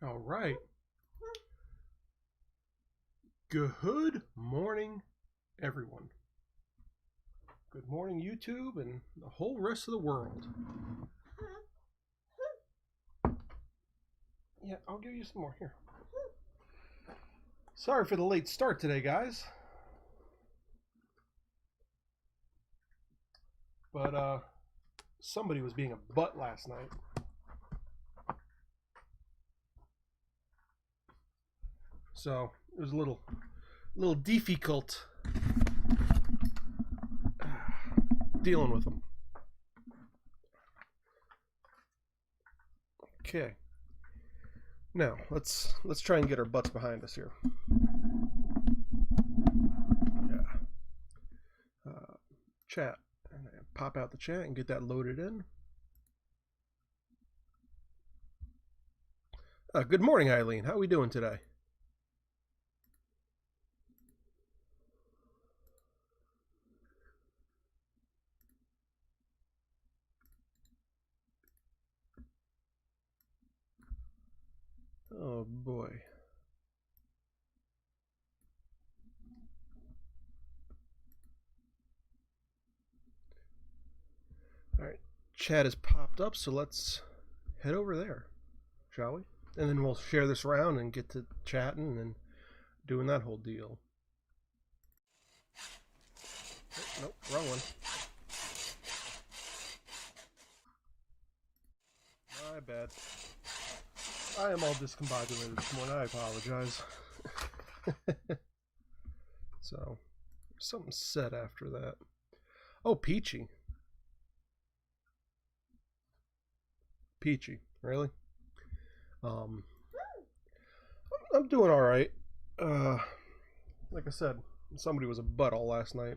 All right. Good morning, everyone. Good morning, YouTube and the whole rest of the world. Yeah, I'll give you some more here. Sorry for the late start today, guys. But somebody was being a butt last night. So it was a little difficult dealing with them. Okay. Now let's try and get our butts behind us here. Yeah. Chat. And pop out the chat and get that loaded in. Good morning, Eileen. How are we doing today? Oh boy. All right, chat has popped up, so let's head over there, shall we? And then we'll share this around and get to chatting and doing that whole deal. Oh, nope, wrong one. My bad. I am all discombobulated this morning. I apologize. So, something said after that. Oh, Peachy. Peachy, really? I'm doing all right. Like I said, somebody was a butt all last night.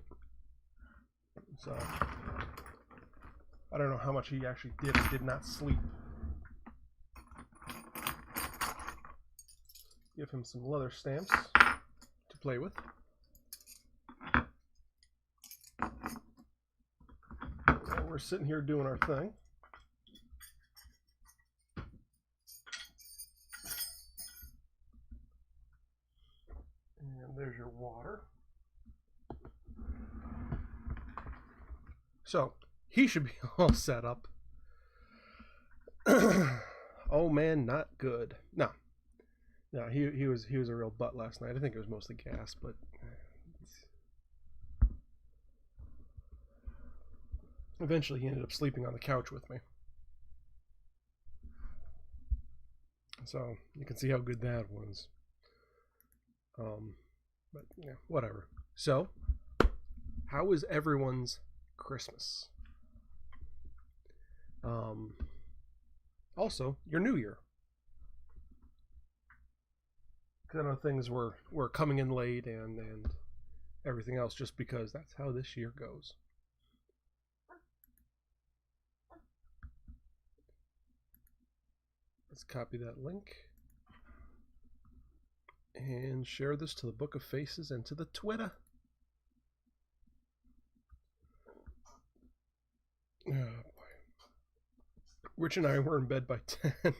So, I don't know how much he actually did or did not sleep. Give him some leather stamps to play with. And we're sitting here doing our thing. And there's your water. So, he should be all set up. Oh man, not good. No, he was a real butt last night. I think it was mostly gas, but eventually he ended up sleeping on the couch with me. So you can see how good that was. But yeah, whatever. So, how was everyone's Christmas? Also, your New Year. Because I know things were coming in late and everything else, just because that's how this year goes. Let's copy that link and share this to the Book of Faces and to the Twitter. Oh boy. Rich and I were in bed by 10.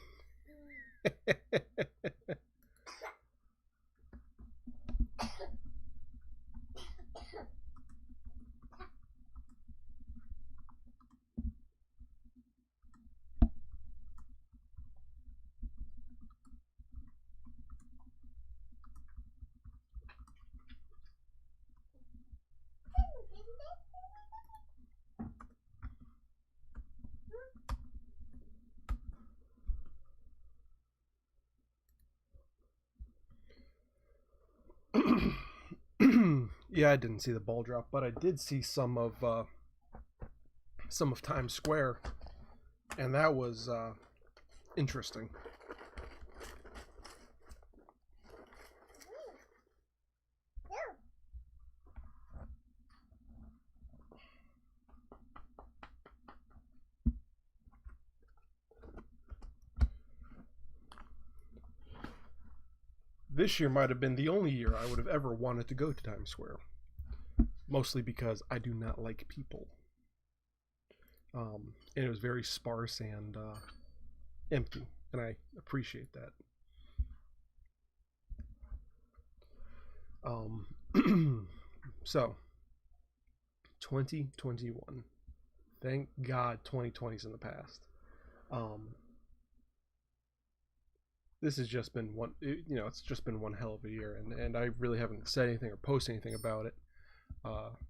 Yeah, I didn't see the ball drop, but I did see some of Times Square, and that was interesting. This year might have been the only year I would have ever wanted to go to Times Square. Mostly because I do not like people. And it was very sparse and empty, and I appreciate that. So 2021. Thank God 2020's in the past. This has just been one, it's just been one hell of a year, and I really haven't said anything or posted anything about it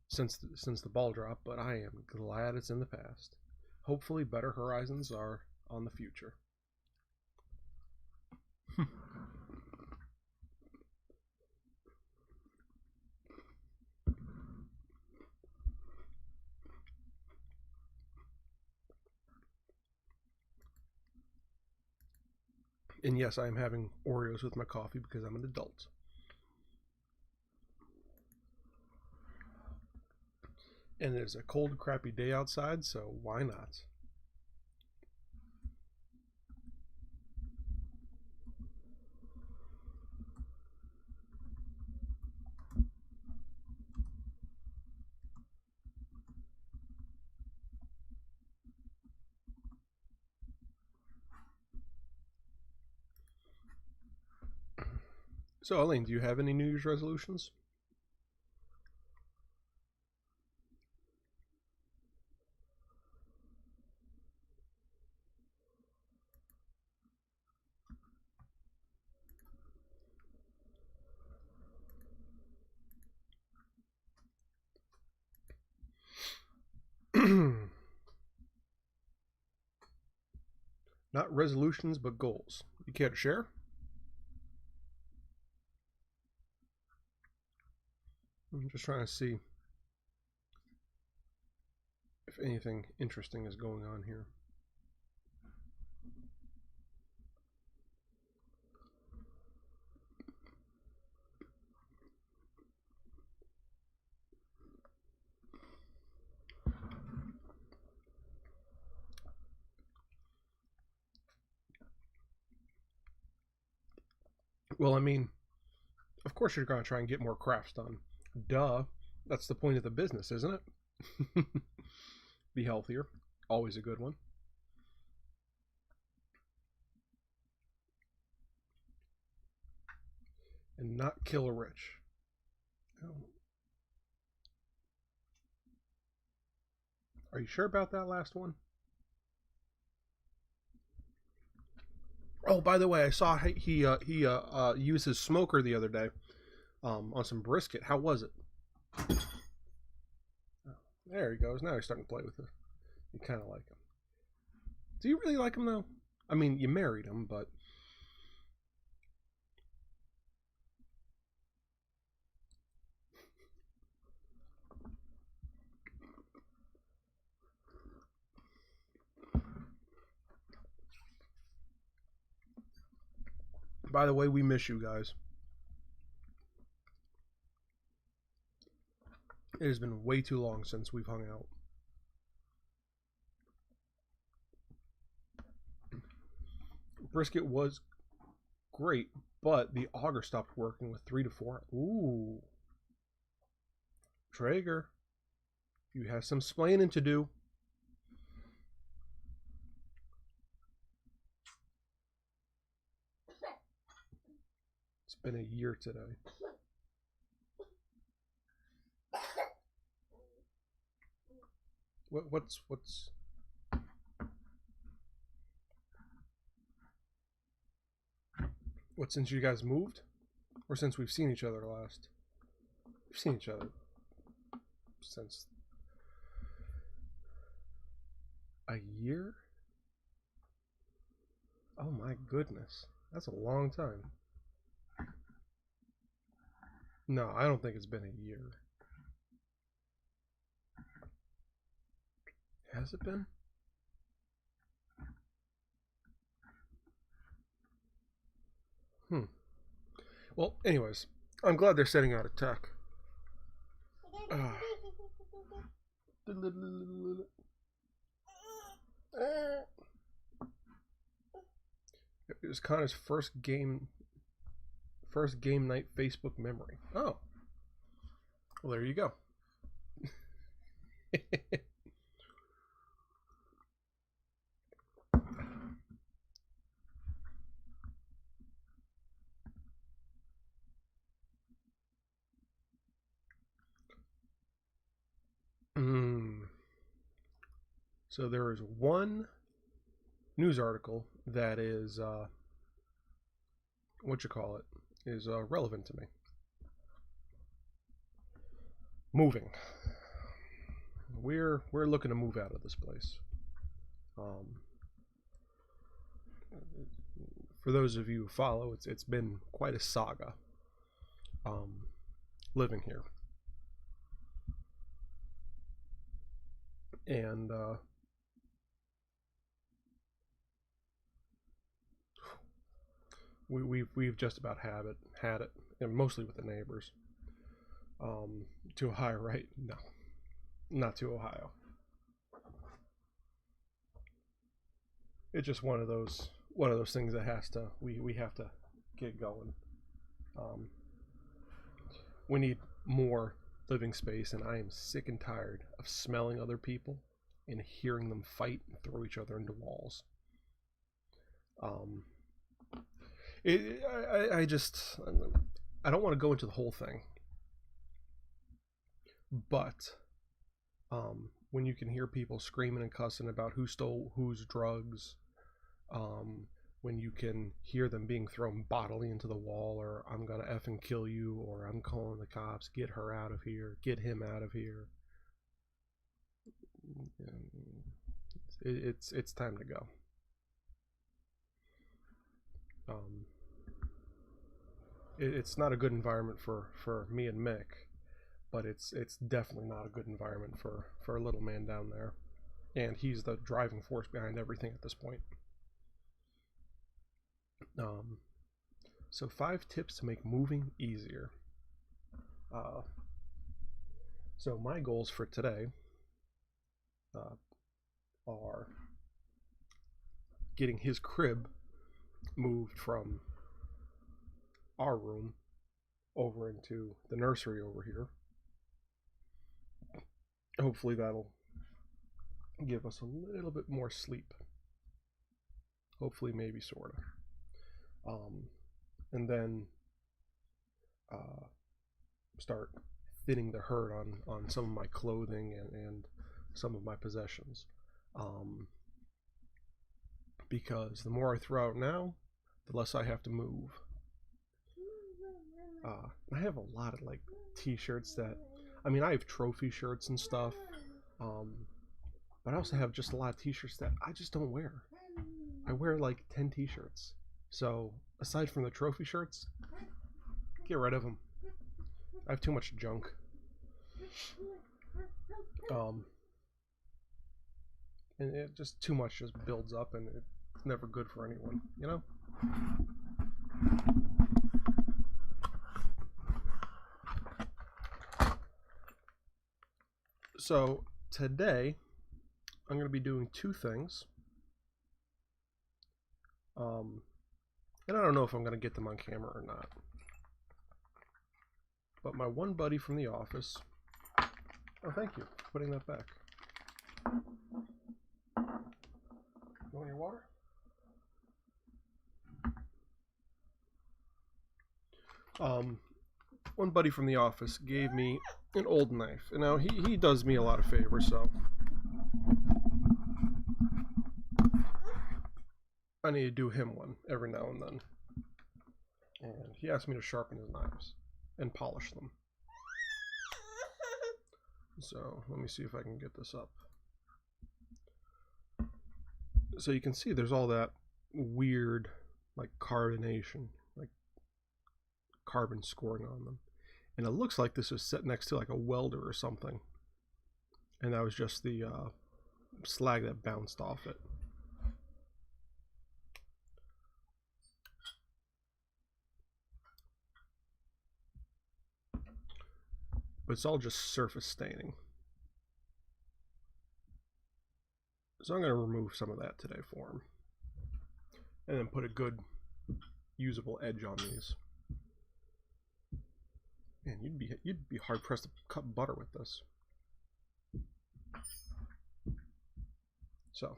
since the ball drop, but I am glad it's in the past. Hopefully better horizons are on the future. And yes, I am having Oreos with my coffee because I'm an adult. And it's a cold, crappy day outside, so why not? So, Elaine, do you have any New Year's resolutions? Not resolutions, but goals. You care to share? I'm just trying to see if anything interesting is going on here. Well, I mean, of course you're going to try and get more crafts done. Duh. That's the point of the business, isn't it? Be healthier. Always a good one. And not kill a rich. Oh. Are you sure about that last one? Oh, by the way, I saw he used his smoker the other day on some brisket. How was it? Oh, there he goes. Now he's starting to play with it. You kind of like him. Do you really like him, though? I mean, you married him, but... By the way, we miss you guys. It has been way too long since we've hung out. Brisket was great, but the auger stopped working with 3 to 4. Ooh. Traeger, you have some splaining to do. It's been a year today. What's since you guys moved? Or since we've seen each other last? We've seen each other since a year? Oh my goodness. That's a long time. No, I don't think it's been a year. Has it been? Well, anyways, I'm glad they're setting out attack. It was Connor's first game night Facebook memory. Oh. Well, there you go. So there is one news article that is, is relevant to me. Moving. We're looking to move out of this place. For those of you who follow, it's been quite a saga living here. And we've just about had it, and mostly with the neighbors. To Ohio, right? No, not to Ohio. It's just one of those things that has to we have to get going. We need more living space, and I am sick and tired of smelling other people and hearing them fight and throw each other into walls. I don't want to go into the whole thing, but when you can hear people screaming and cussing about who stole whose drugs, when you can hear them being thrown bodily into the wall, or I'm gonna effing kill you, or I'm calling the cops, get her out of here, get him out of here, it's time to go. It's not a good environment for me and Mick, but it's definitely not a good environment for a little man down there, and he's the driving force behind everything at this point. So 5 tips to make moving easier. So my goals for today are getting his crib moved from our room over into the nursery over here. Hopefully that'll give us a little bit more sleep. Hopefully, maybe, sorta. And then start thinning the herd on some of my clothing and some of my possessions. Because the more I throw out now, the less I have to move. I have a lot of like t-shirts that, I mean, I have trophy shirts and stuff, but I also have just a lot of t-shirts that I just don't wear. I wear like 10 t-shirts. So aside from the trophy shirts, get rid of them. I have too much junk. And it just too much just builds up, and it's never good for anyone, you know? So today I'm going to be doing 2 things. And I don't know if I'm going to get them on camera or not. But my one buddy from the office... Oh, thank you for putting that back. You want your water? One buddy from the office gave me an old knife. And now he does me a lot of favors, so... I need to do him one every now and then. And he asked me to sharpen his knives and polish them. So let me see if I can get this up. So you can see there's all that weird like carbonation, like carbon scoring on them. And it looks like this was set next to like a welder or something. And that was just the slag that bounced off it. But it's all just surface staining. So I'm going to remove some of that today for him. And then put a good usable edge on these. Man, you'd be hard pressed to cut butter with this. So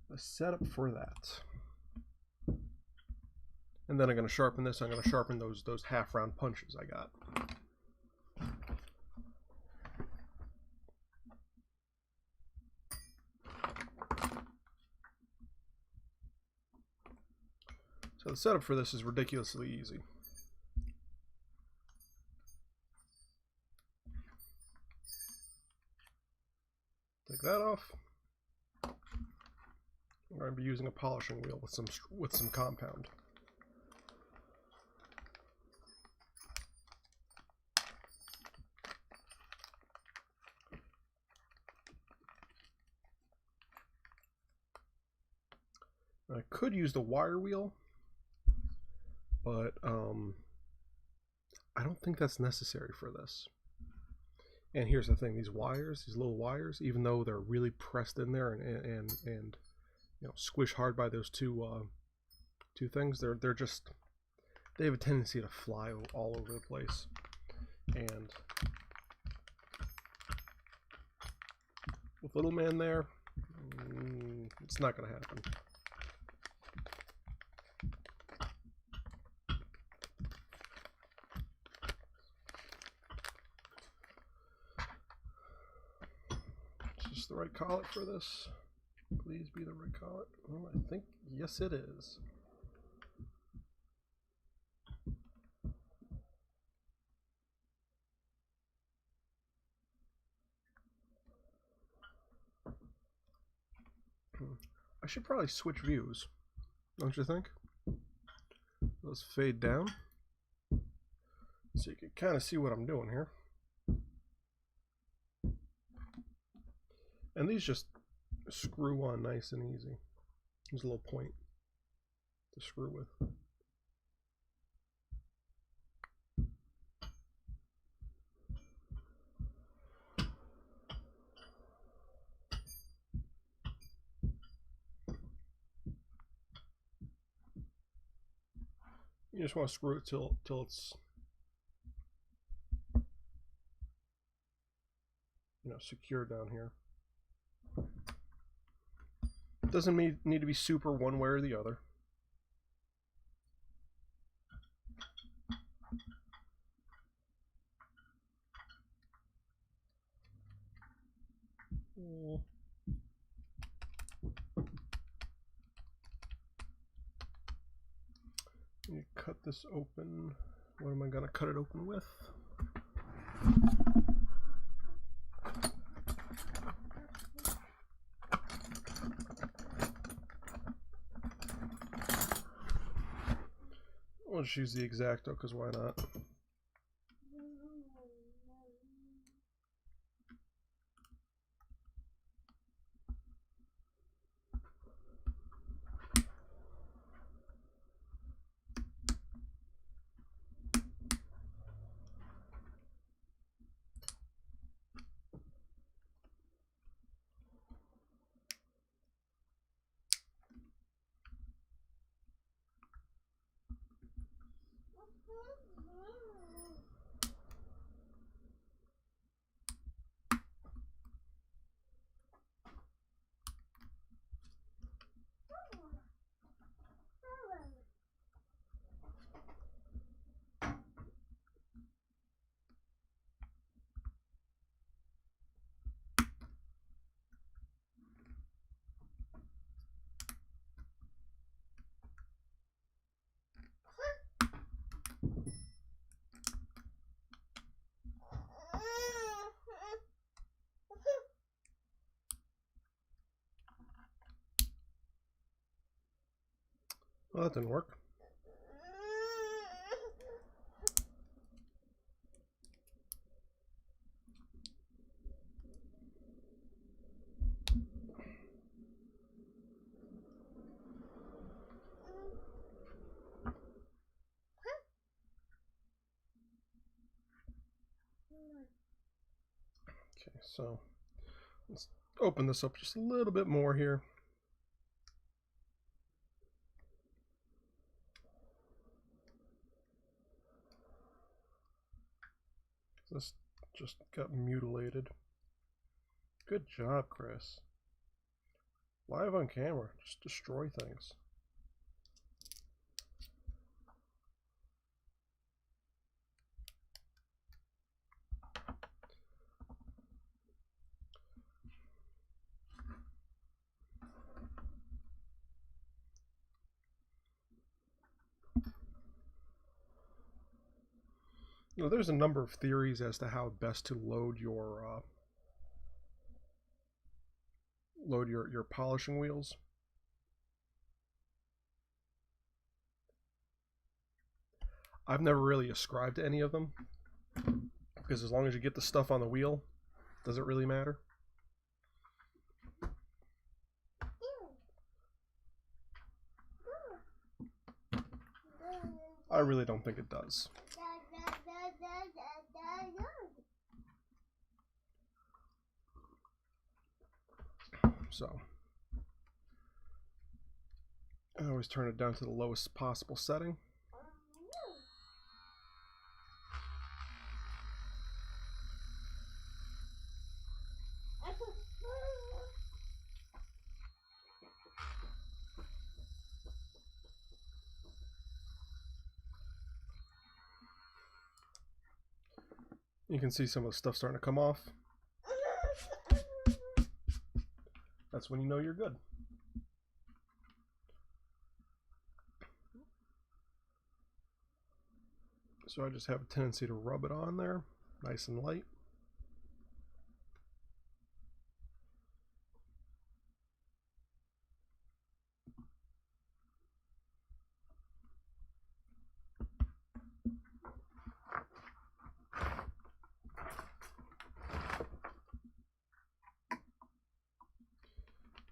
the setup for that. And then I'm going to sharpen this. I'm going to sharpen those half round punches I got. The setup for this is ridiculously easy. Take that off. I'm going to be using a polishing wheel with some compound. I could use the wire wheel, but I don't think that's necessary for this. And here's the thing: these wires, these little wires, even though they're really pressed in there and you know, squished hard by those two things, they have a tendency to fly all over the place, and with little man there, it's not going to happen. The right collet for this. Please be the right collet. Well, I think, yes, it is. I should probably switch views, don't you think? Let's fade down so you can kind of see what I'm doing here. And these just screw on nice and easy. There's a little point to screw with. You just want to screw it till it's, you know, secure down here. Doesn't need to be super one way or the other. You cut this open. What am I going to cut it open with? I'll just use the X-Acto because why not? Well, that didn't work. Okay, so let's open this up just a little bit more here. This just got mutilated. Good job, Chris. Live on camera, just destroy things. You know, there's a number of theories as to how best to load your polishing wheels. I've never really ascribed to any of them, because as long as you get the stuff on the wheel, does it really matter? I really don't think it does. So I always turn it down to the lowest possible setting. You can see some of the stuff starting to come off. That's when you know you're good. So I just have a tendency to rub it on there, nice and light.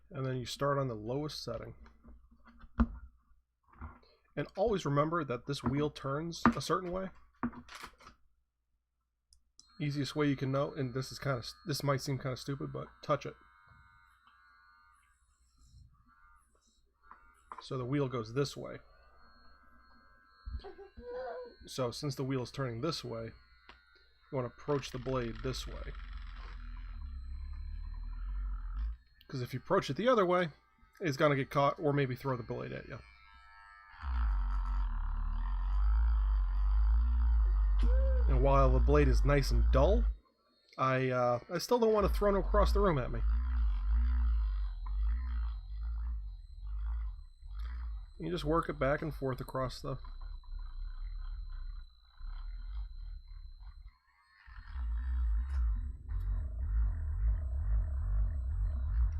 And then you start on the lowest setting. And always remember that this wheel turns a certain way. Easiest way you can know, and this might seem kind of stupid, but touch it. So the wheel goes this way. So since the wheel is turning this way, you want to approach the blade this way. Because if you approach it the other way, it's going to get caught or maybe throw the blade at you. And while the blade is nice and dull, I still don't want to throw it across the room at me. You just work it back and forth across the...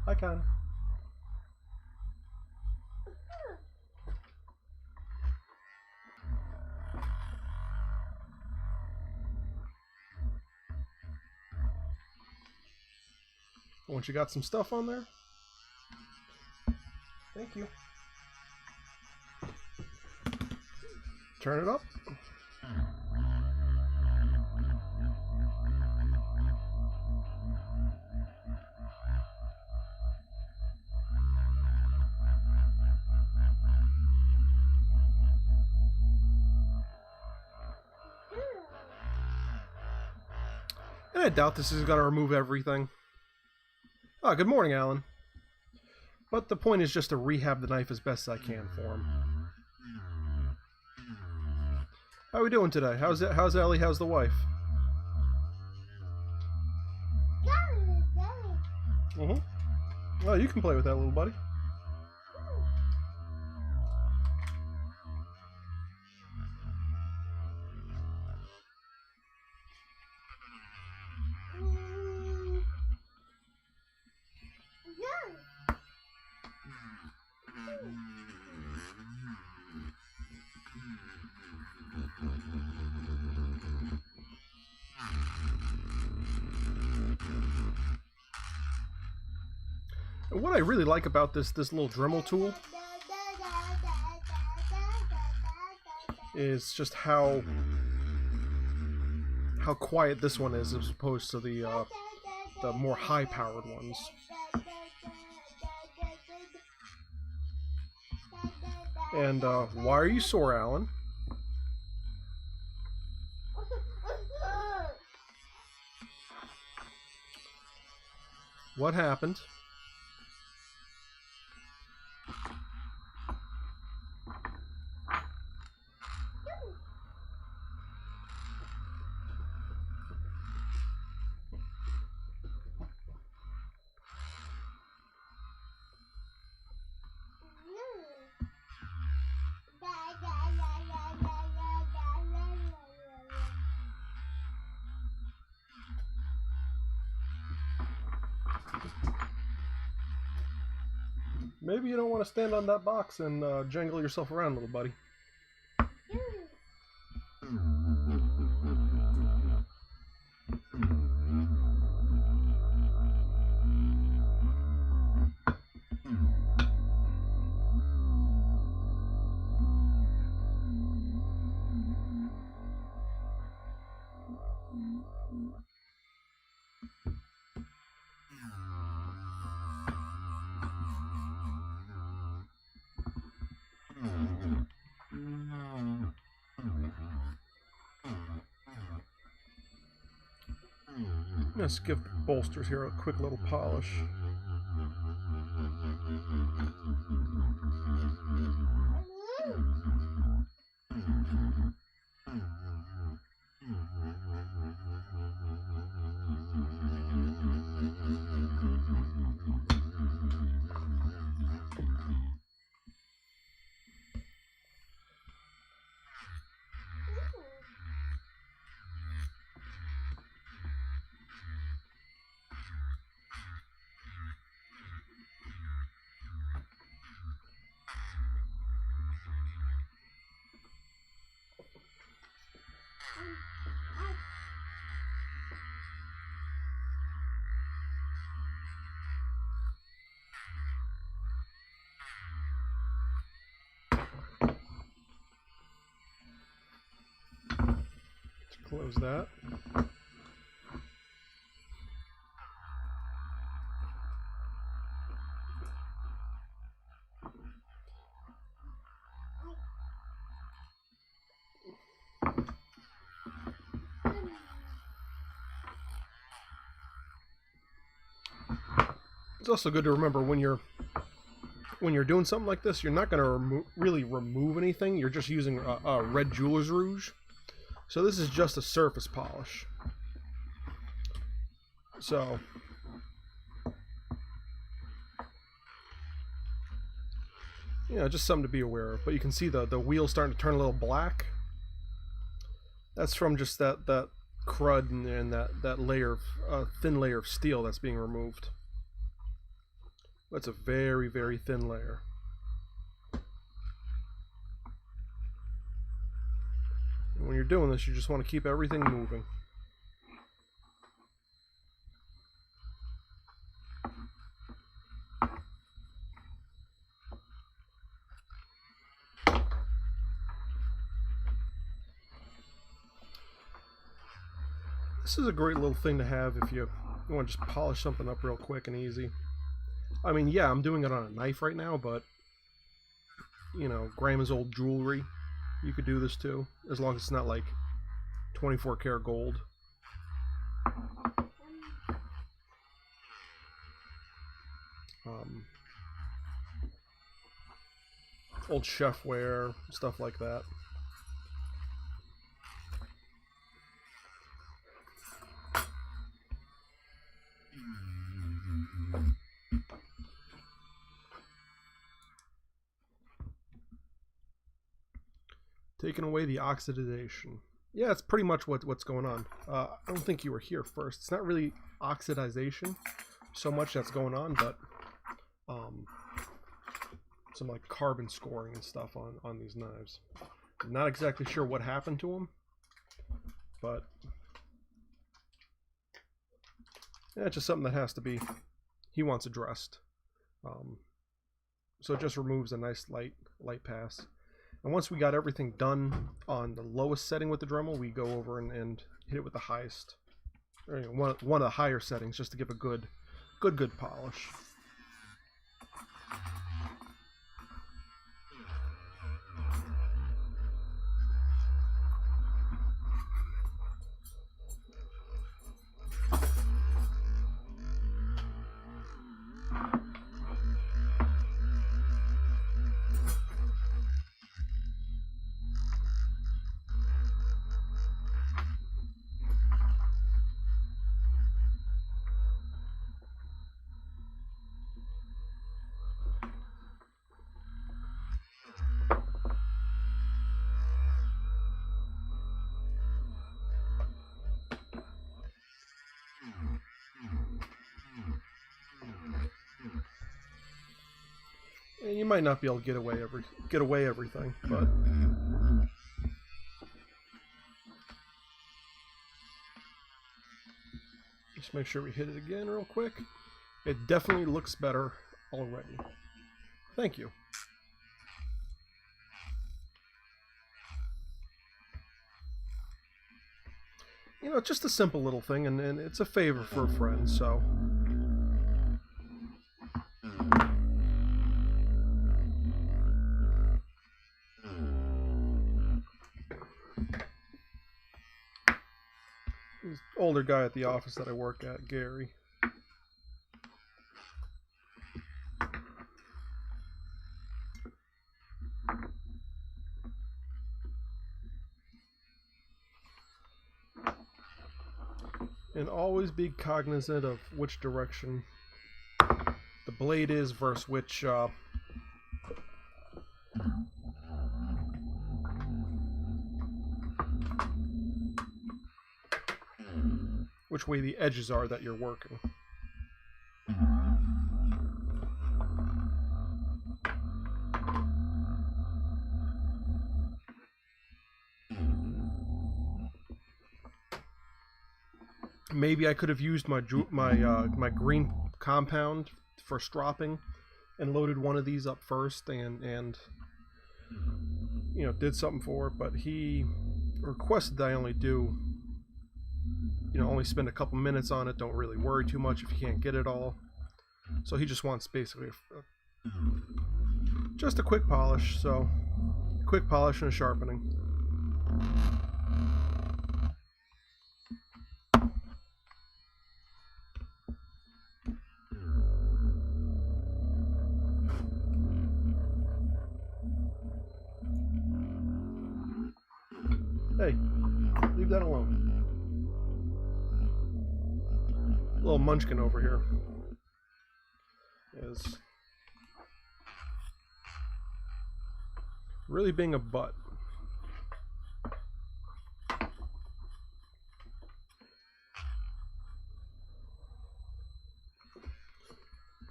Hi, Con. Once you got some stuff on there, thank you. Turn it up. And I doubt this is going to remove everything. Ah, good morning, Alan. But the point is just to rehab the knife as best as I can for him. How are we doing today? How's Ellie? How's the wife? Well, you can play with that little buddy. And what I really like about this little Dremel tool is just how quiet this one is as opposed to the more high-powered ones. And why are you sore, Alan? What happened? Maybe you don't want to stand on that box and jangle yourself around, little buddy. Let's give the bolsters here a quick little polish. Close that. It's also good to remember when you're doing something like this, you're not going to really remove anything. You're just using a red jeweler's rouge. So this is just a surface polish. So just something to be aware of. But you can see the wheels starting to turn a little black. That's from just that crud and that layer of thin layer of steel that's being removed. That's a very, very thin layer. And when you're doing this, you just want to keep everything moving. This is a great little thing to have if you want to just polish something up real quick and easy. I mean, yeah, I'm doing it on a knife right now, but, grandma's old jewelry, you could do this too, as long as it's not like 24 karat gold. Old chefware, stuff like that. Taking away the oxidization. Yeah, it's pretty much what's going on. I don't think you were here first. It's not really oxidization so much that's going on, but some like carbon scoring and stuff on these knives. I'm not exactly sure what happened to them, but yeah, it's just something that has to be, he wants addressed. So it just removes a nice light pass. And once we got everything done on the lowest setting with the Dremel, we go over and hit it with the highest, or one of the higher settings, just to give a good polish. you might not be able to get away everything, but just make sure we hit it again real quick. It definitely looks better already. Thank you. You know, just a simple little thing, and it's a favor for a friend, so. This older guy at the office that I work at, Gary. And always be cognizant of which direction the blade is versus which way the edges are that you're working. Maybe I could have used my green compound for stropping and loaded one of these up first and you know, did something for it, but he requested that I only do, you know, only spend a couple minutes on it, don't really worry too much if you can't get it all. So he just wants basically just a quick polish, so quick polish and a sharpening. Hey, leave that alone. Little munchkin over here is really being a butt.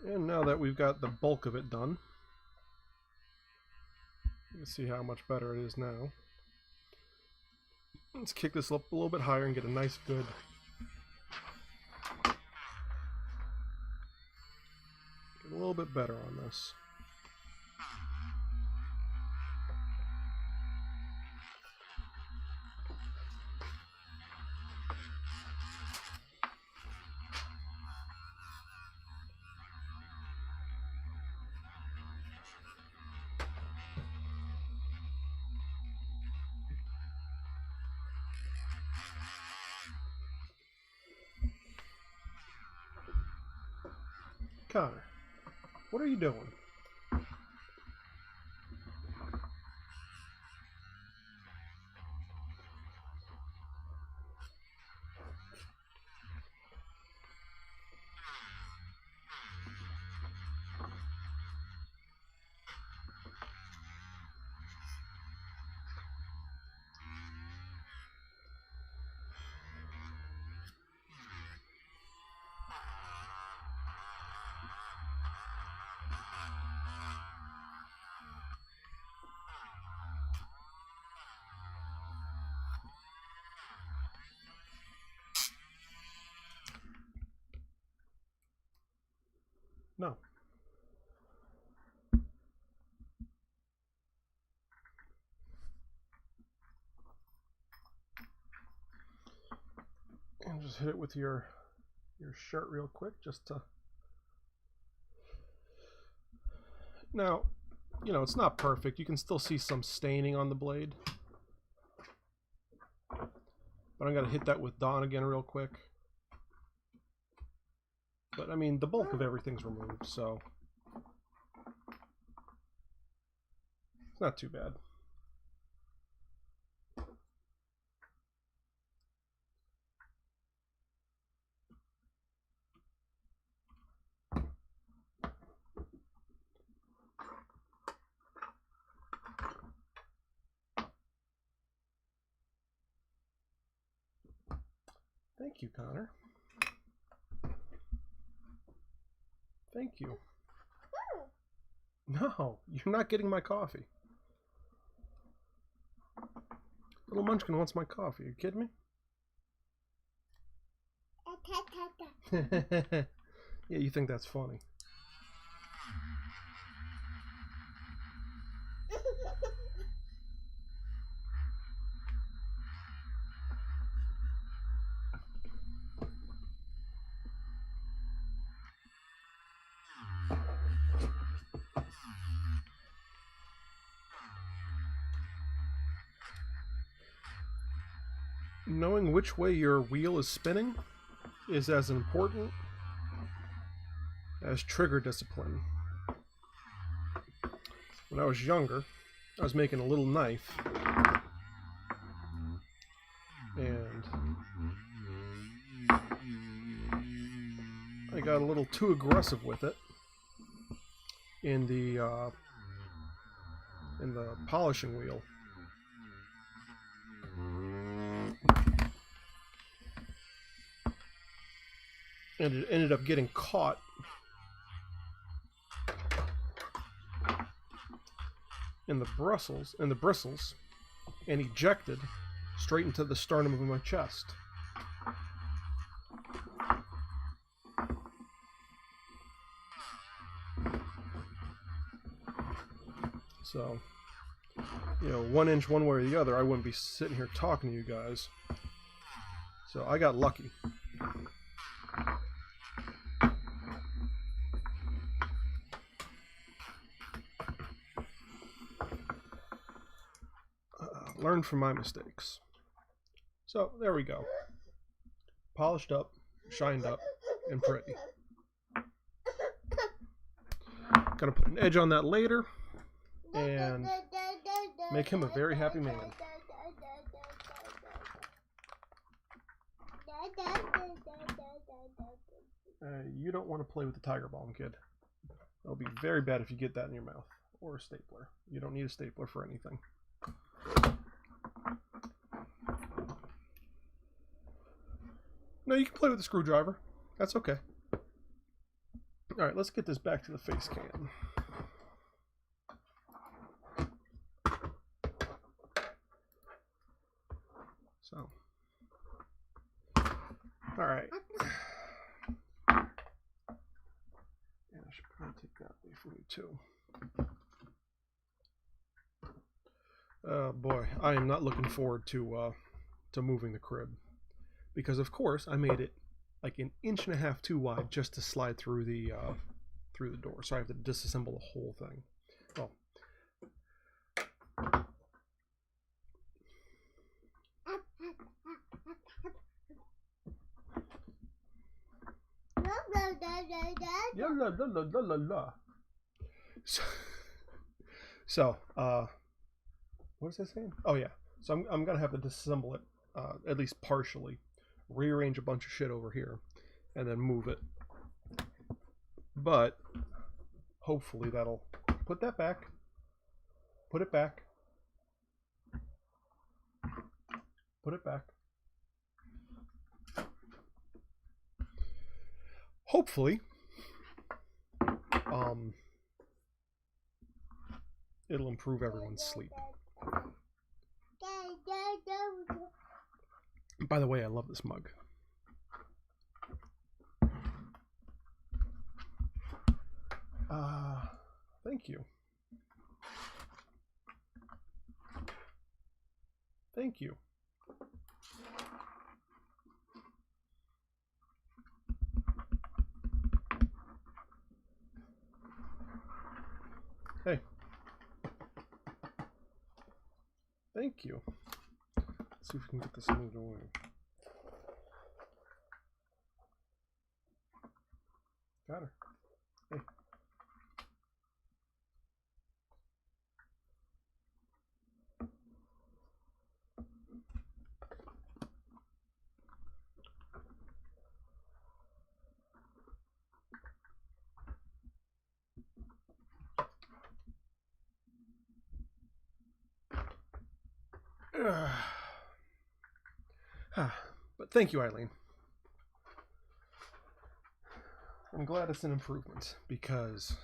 And now that we've got the bulk of it done, you can see how much better it is now. Let's kick this up a little bit higher and get a nice good get a little bit better on this. Connor, what are you doing? No. And just hit it with your shirt real quick, just to. Now, you know, it's not perfect. You can still see some staining on the blade. But I'm going to hit that with Dawn again real quick. But, I mean, the bulk of everything's removed, so it's not too bad. Thank you, Connor. Thank you. No, you're not getting my coffee. Little Munchkin wants my coffee. Are you kidding me? Yeah, you think that's funny. Knowing which way your wheel is spinning is as important as trigger discipline. When I was younger, I was making a little knife, and I got a little too aggressive with it in the polishing wheel. And it ended up getting caught in the bristles, and ejected straight into the sternum of my chest. So, you know, 1 inch one way or the other, I wouldn't be sitting here talking to you guys. So I got lucky. Learn from my mistakes. So there we go. Polished up, shined up, and pretty. Gonna put an edge on that later and make him a very happy man. You don't want to play with the tiger balm, kid. It'll be very bad if you get that in your mouth. Or a stapler. You don't need a stapler for anything. No, you can play with the screwdriver. That's okay. Alright, let's get this back to the face cam. So. Alright. Yeah, I should probably take that away from you too. Boy, I am not looking forward to moving the crib. Because of course I made it like 1.5 inches too wide just to slide through the door, so I have to disassemble the whole thing. Well, so what is I saying? Oh yeah, so I'm gonna have to disassemble it at least partially. Rearrange a bunch of shit over here and then move it, but hopefully that'll put that back, put it back, put it back. Hopefully it'll improve everyone's sleep. By the way, I love this mug. Thank you. Thank you. Hey. Thank you. Let's see if we can get this moved away. Got her. Hey. But thank you, Eileen. I'm glad it's an improvement because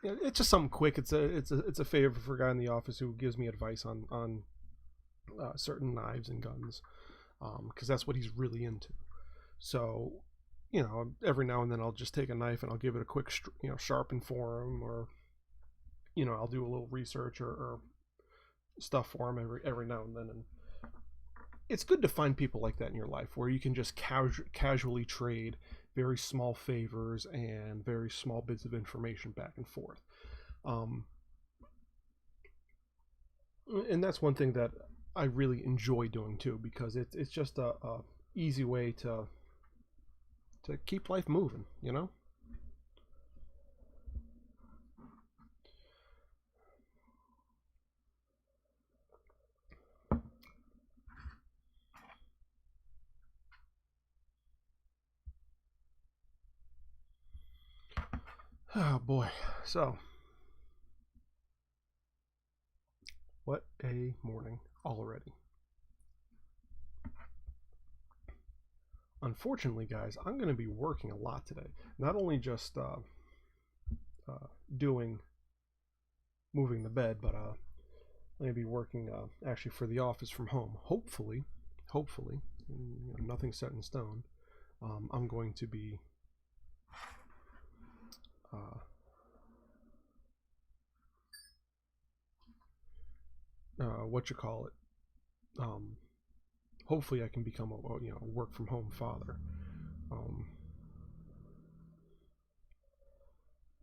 it's just something quick. It's a favor for a guy in the office who gives me advice on certain knives and guns, because that's what he's really into. So, every now and then I'll just take a knife and I'll give it a quick, sharpen for him, or I'll do a little research or stuff for him every now and then. And it's good to find people like that in your life where you can just casually trade very small favors and very small bits of information back and forth. And that's one thing that I really enjoy doing too, because it's just a easy way to keep life moving, Oh boy. So, what a morning already. Unfortunately, guys, I'm going to be working a lot today. Not only just moving the bed, but I'm going to be working actually for the office from home. Hopefully, nothing's set in stone. I'm going to be hopefully I can become a work from home father,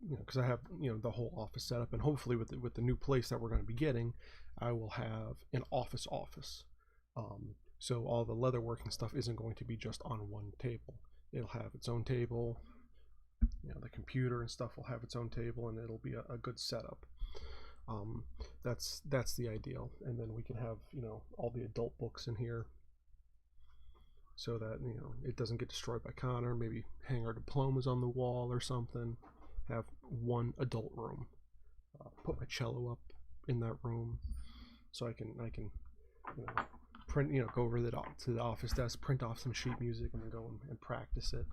because I have the whole office set up, and hopefully with the new place that we're going to be getting, I will have an office, so all the leatherworking stuff isn't going to be just on one table. It'll have its own table. The computer and stuff will have its own table, and it'll be a good setup. That's the ideal. And then we can have all the adult books in here, so that it doesn't get destroyed by Connor. Maybe hang our diplomas on the wall or something. Have one adult room. Put my cello up in that room, so I can print, go over to the office desk, print off some sheet music, and then go and practice it.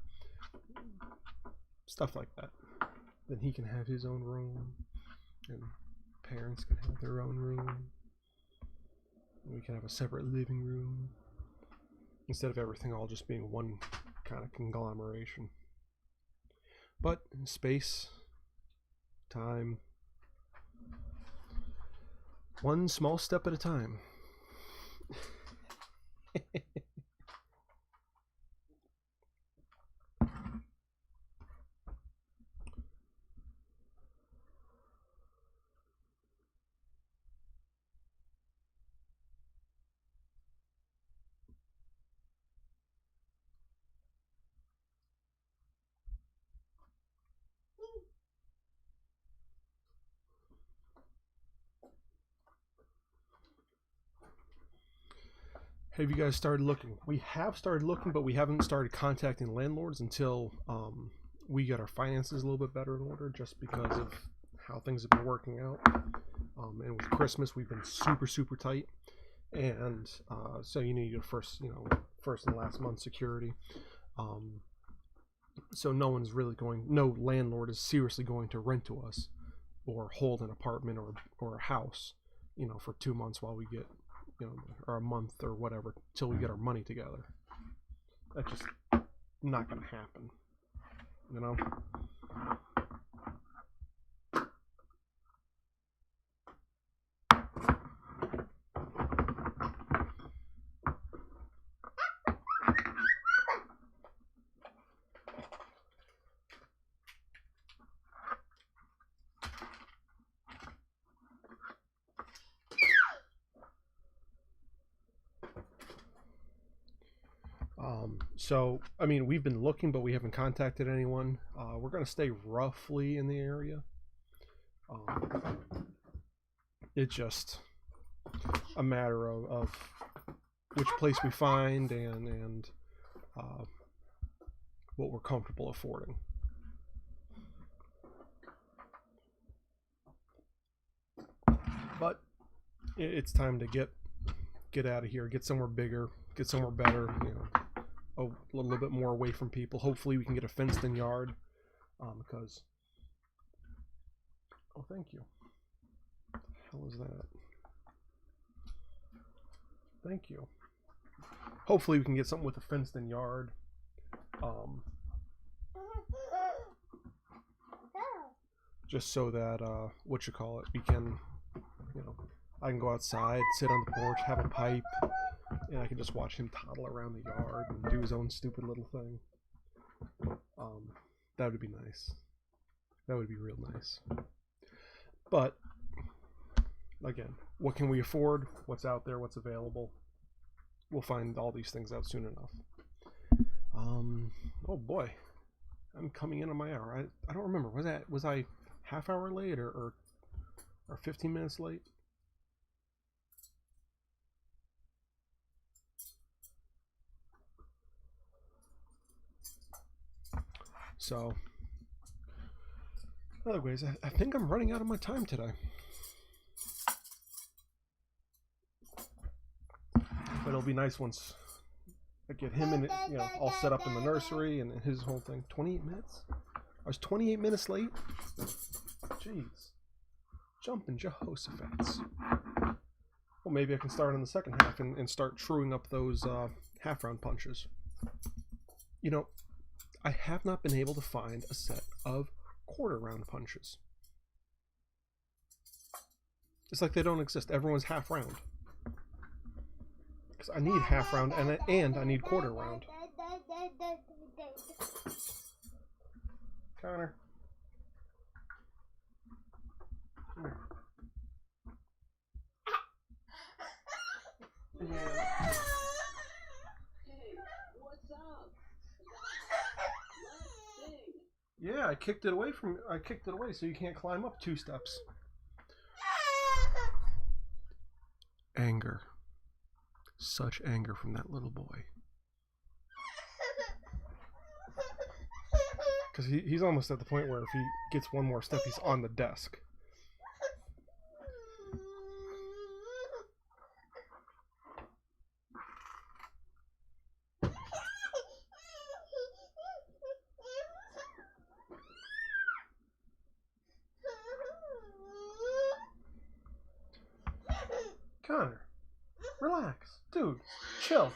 Stuff like that. Then he can have his own room, and parents can have their own room. And we can have a separate living room, instead of everything all just being one kind of conglomeration. But space, time, one small step at a time. Have you guys started looking? We have started looking, but we haven't started contacting landlords until we get our finances a little bit better in order, just because of how things have been working out. And with Christmas, we've been super tight, and so you need your first and last month security. So no landlord is seriously going to rent to us or hold an apartment or a house, for 2 months while we get, or a month or whatever, till we get our money together. That's just not going to happen, So, I mean, we've been looking, but we haven't contacted anyone. We're going to stay roughly in the area. It's just a matter of which place we find and what we're comfortable affording. But it's time to get out of here, get somewhere bigger, get somewhere better, a little bit more away from people. Hopefully we can get a fenced in yard, because thank you. What the hell is that? Thank you. Hopefully we can get something with a fenced-in yard. Just so that, we can, I can go outside, sit on the porch, have a pipe, and I can just watch him toddle around the yard and do his own stupid little thing. That would be nice. That would be real nice. But, again, what can we afford? What's out there? What's available? We'll find all these things out soon enough. Oh boy. I'm coming in on my hour. I don't remember. Was I half hour late or 15 minutes late? So, anyways, I think I'm running out of my time today. But it'll be nice once I get him in, all set up in the nursery and his whole thing. 28 minutes? I was 28 minutes late? Jeez. Jumping Jehoshaphat's. Well, maybe I can start in the second half and start truing up those half-round punches. I have not been able to find a set of quarter-round punches. It's like they don't exist. Everyone's half-round. Because I need half-round and I need quarter-round. Connor. Come here. Yeah. Yeah, I kicked it away so you can't climb up 2 steps. Anger. Such anger from that little boy. Because he's almost at the point where if he gets one more step, he's on the desk. Connor, relax. Dude, chill.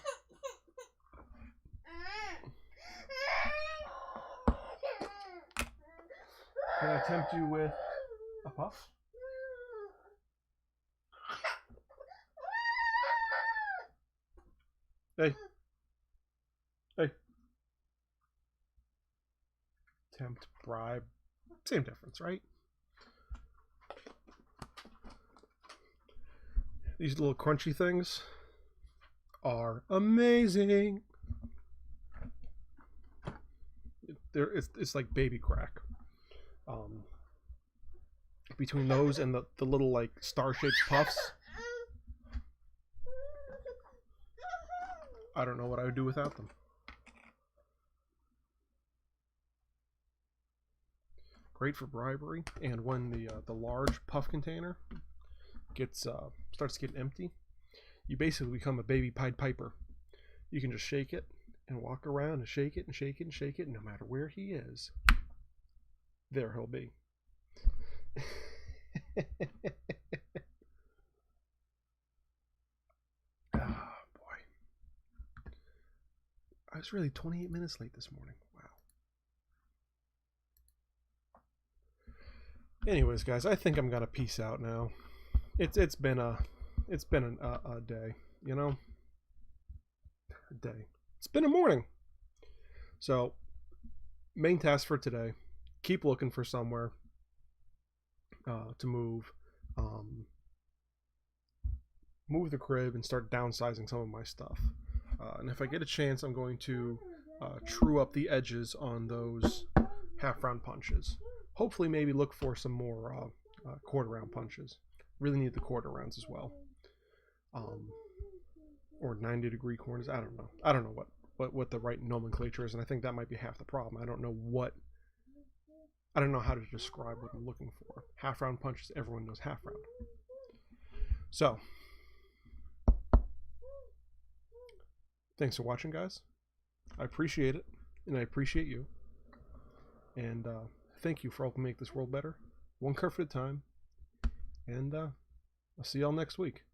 Can I tempt you with a puff? Hey. Hey. Tempt, bribe. Same difference, right? These little crunchy things are amazing. It's like baby crack. Between those and the little like star-shaped puffs, I don't know what I would do without them. Great for bribery, and when the large puff container starts to get empty, you basically become a baby Pied Piper. You can just shake it and walk around and shake it and shake it and shake it, and no matter where he is, there he'll be. Oh boy. I was really 28 minutes late this morning. Wow. Anyways, guys, I think I'm gonna peace out now. It's been a day, A day. It's been a morning. So, main task for today: keep looking for somewhere to move. Move the crib and start downsizing some of my stuff. And if I get a chance, I'm going to true up the edges on those half-round punches. Hopefully, maybe look for some more quarter-round punches. Really need the quarter rounds as well. Or 90-degree corners. I don't know. I don't know what the right nomenclature is, and I think that might be half the problem. I don't know how to describe what I'm looking for. Half-round punches, everyone knows half-round. So, thanks for watching, guys. I appreciate it, and I appreciate you. And thank you for helping make this world better. one kerf at a time. And I'll see y'all next week.